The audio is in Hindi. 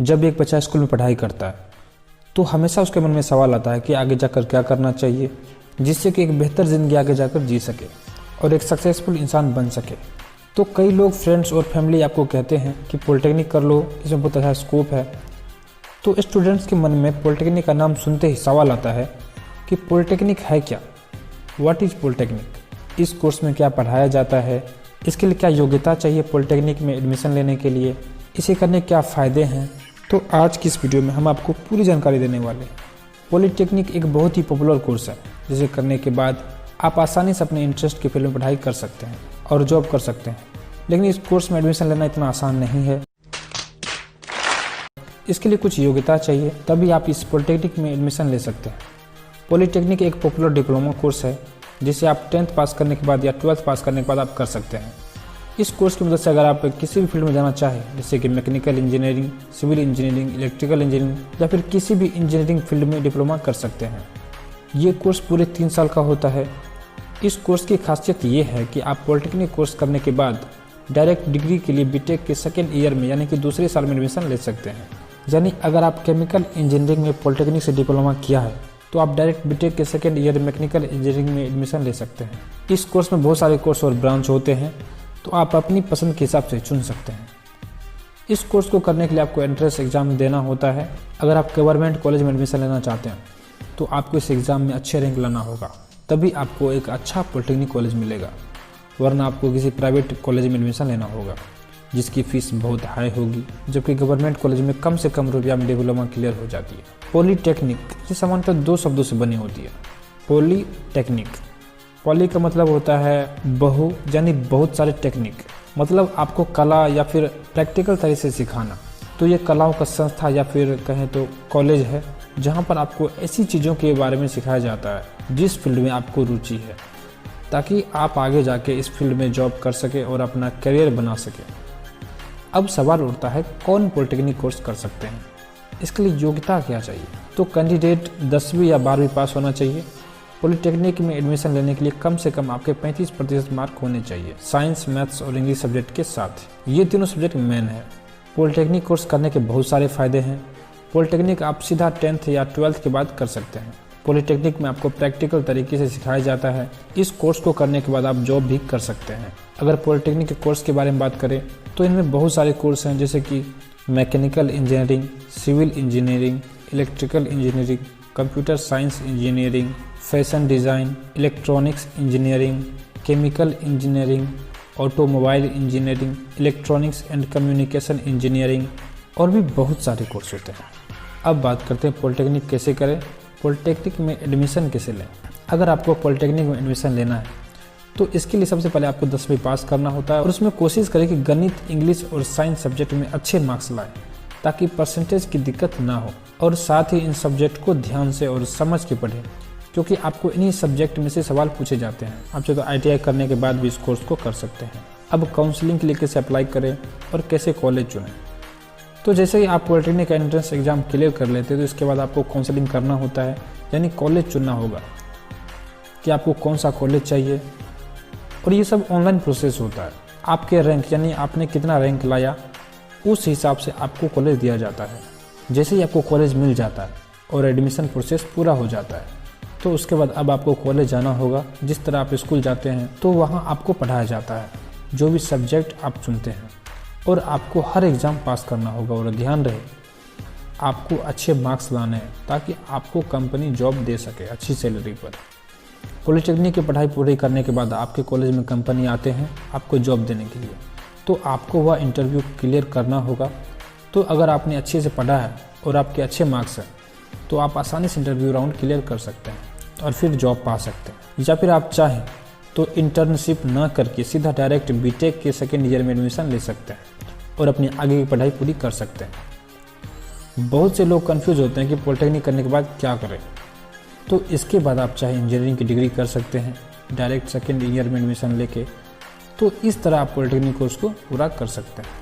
जब एक बच्चा स्कूल में पढ़ाई करता है तो हमेशा उसके मन में सवाल आता है कि आगे जाकर क्या करना चाहिए जिससे कि एक बेहतर ज़िंदगी आगे जाकर जी सके और एक सक्सेसफुल इंसान बन सके। तो कई लोग, फ्रेंड्स और फैमिली आपको कहते हैं कि पॉलिटेक्निक कर लो, इसमें बहुत अच्छा स्कोप है। तो स्टूडेंट्स के मन में पॉलिटेक्निक का नाम सुनते ही सवाल आता है कि पॉलिटेक्निक है क्या, व्हाट इज़ पॉलिटेक्निक, इस कोर्स में क्या पढ़ाया जाता है, इसके लिए क्या योग्यता चाहिए पॉलिटेक्निक में एडमिशन लेने के लिए, इसे करने के क्या फ़ायदे हैं। तो आज की इस वीडियो में हम आपको पूरी जानकारी देने वाले हैं। पॉलिटेक्निक एक बहुत ही पॉपुलर कोर्स है जिसे करने के बाद आप आसानी से अपने इंटरेस्ट के फील्ड में पढ़ाई कर सकते हैं और जॉब कर सकते हैं। लेकिन इस कोर्स में एडमिशन लेना इतना आसान नहीं है। इसके लिए कुछ योग्यता चाहिए, तभी आप इस पॉलिटेक्निक में एडमिशन ले सकते हैं। पॉलिटेक्निक एक पॉपुलर डिप्लोमा कोर्स है जिसे आप 10th पास करने के बाद या 12th पास करने के बाद आप कर सकते हैं। इस कोर्स की मदद से अगर आप किसी भी फील्ड में जाना चाहें, जैसे कि mechanical engineering, civil engineering, electrical engineering या फिर किसी भी इंजीनियरिंग फील्ड में डिप्लोमा कर सकते हैं। ये कोर्स पूरे 3 साल का होता है। इस कोर्स की खासियत ये है कि आप पॉलिटेक्निक कोर्स करने के बाद डायरेक्ट डिग्री के लिए बीटेक के सेकेंड ईयर में यानी कि दूसरे साल में एडमिशन ले सकते हैं। यानी अगर आप केमिकल इंजीनियरिंग में पॉलिटेक्निक से डिप्लोमा किया है तो आप डायरेक्ट बीटेक के सेकेंड ईयर मैकेनिकल इंजीनियरिंग में एडमिशन ले सकते हैं। इस कोर्स में बहुत सारे कोर्स और ब्रांच होते हैं, तो आप अपनी पसंद के हिसाब से चुन सकते हैं। इस कोर्स को करने के लिए आपको एंट्रेंस एग्ज़ाम देना होता है। अगर आप गवर्नमेंट कॉलेज में एडमिशन लेना चाहते हैं तो आपको इस एग्ज़ाम में अच्छे रैंक लाना होगा, तभी आपको एक अच्छा पॉलिटेक्निक कॉलेज मिलेगा, वरना आपको किसी प्राइवेट कॉलेज में एडमिशन लेना होगा जिसकी फ़ीस बहुत हाई होगी, जबकि गवर्नमेंट कॉलेज में कम से कम रुपया में डिप्लोमा क्लियर हो जाती है। पॉलिटेक्निक ये सामान्यतः 2 शब्दों से बनी होती है। पॉलिटेक्निक, पॉली का मतलब होता है बहु, यानी बहुत सारे टेक्निक, मतलब आपको कला या फिर प्रैक्टिकल तरह से सिखाना। तो ये कलाओं का संस्था या फिर कहें तो कॉलेज है जहाँ पर आपको ऐसी चीज़ों के बारे में सिखाया जाता है जिस फील्ड में आपको रुचि है, ताकि आप आगे जाके इस फील्ड में जॉब कर सके और अपना करियर बना सके। अब सवाल उठता है कौन पॉलिटेक्निक कोर्स कर सकते हैं, इसके लिए योग्यता क्या चाहिए। तो कैंडिडेट 10वीं या 12वीं पास होना चाहिए। पॉलिटेक्निक में एडमिशन लेने के लिए कम से कम आपके 35% मार्क होने चाहिए, साइंस, मैथ्स और इंग्लिश सब्जेक्ट के साथ। ये तीनों सब्जेक्ट मेन है। पॉलिटेक्निक कोर्स करने के बहुत सारे फ़ायदे हैं। पॉलिटेक्निक आप सीधा 10th या 12th के बाद कर सकते हैं। पॉलिटेक्निक में आपको प्रैक्टिकल तरीके से सिखाया जाता है। इस कोर्स को करने के बाद आप जॉब भी कर सकते हैं। अगर पॉलिटेक्निक के कोर्स के बारे में बात करें तो इनमें बहुत सारे कोर्स हैं, जैसे कि mechanical engineering, civil engineering, electrical engineering, computer science engineering, fashion design, electronics engineering, chemical engineering, automobile engineering, electronics and communication engineering और भी बहुत सारे कोर्स होते हैं। अब बात करते हैं पॉलिटेक्निक कैसे करें, पॉलिटेक्निक में एडमिशन कैसे लें। अगर आपको पॉलिटेक्निक में एडमिशन लेना है तो इसके लिए सबसे पहले आपको 10वीं पास करना होता है और उसमें कोशिश करें कि गणित, इंग्लिश और साइंस सब्जेक्ट में अच्छे मार्क्स लाएं ताकि परसेंटेज की दिक्कत ना हो, और साथ ही इन सब्जेक्ट को ध्यान से और समझ के पढ़ें, क्योंकि आपको इन्हीं सब्जेक्ट में से सवाल पूछे जाते हैं। आप चाहे तो ITI करने के बाद भी इस कोर्स को कर सकते हैं। अब काउंसलिंग के लिए कैसे अप्लाई करें और कैसे कॉलेज चुनें। तो जैसे ही आप पॉलिटेक्निक का एंट्रेंस एग्ज़ाम क्लियर कर लेते हैं तो इसके बाद आपको काउंसलिंग करना होता है, यानी कॉलेज चुनना होगा कि आपको कौन सा कॉलेज चाहिए, और ये सब ऑनलाइन प्रोसेस होता है। आपके रैंक यानी आपने कितना रैंक लाया उस हिसाब से आपको कॉलेज दिया जाता है। जैसे ही आपको कॉलेज मिल जाता है और एडमिशन प्रोसेस पूरा हो जाता है तो उसके बाद अब आपको कॉलेज जाना होगा। जिस तरह आप स्कूल जाते हैं तो वहाँ आपको पढ़ाया जाता है जो भी सब्जेक्ट आप चुनते हैं, और आपको हर एग्ज़ाम पास करना होगा। और ध्यान रहे आपको अच्छे मार्क्स लाने हैं ताकि आपको कंपनी जॉब दे सके अच्छी सैलरी पर। पॉलिटेक्निक की पढ़ाई पूरी करने के बाद आपके कॉलेज में कंपनी आते हैं आपको जॉब देने के लिए, तो आपको वह इंटरव्यू क्लियर करना होगा। तो अगर आपने अच्छे से पढ़ा है और आपके अच्छे मार्क्स हैं तो आप आसानी से इंटरव्यू राउंड क्लियर कर सकते हैं और फिर जॉब पा सकते हैं। या फिर आप चाहें तो इंटर्नशिप ना करके सीधा डायरेक्ट बीटेक के सेकेंड ईयर में एडमिशन ले सकते हैं और अपनी आगे की पढ़ाई पूरी कर सकते हैं। बहुत से लोग कंफ्यूज होते हैं कि पॉलिटेक्निक करने के बाद क्या करें। तो इसके बाद आप चाहे इंजीनियरिंग की डिग्री कर सकते हैं डायरेक्ट सेकेंड ईयर में एडमिशन लेके। तो इस तरह आप पॉलिटेक्निक कोर्स को पूरा कर सकते हैं।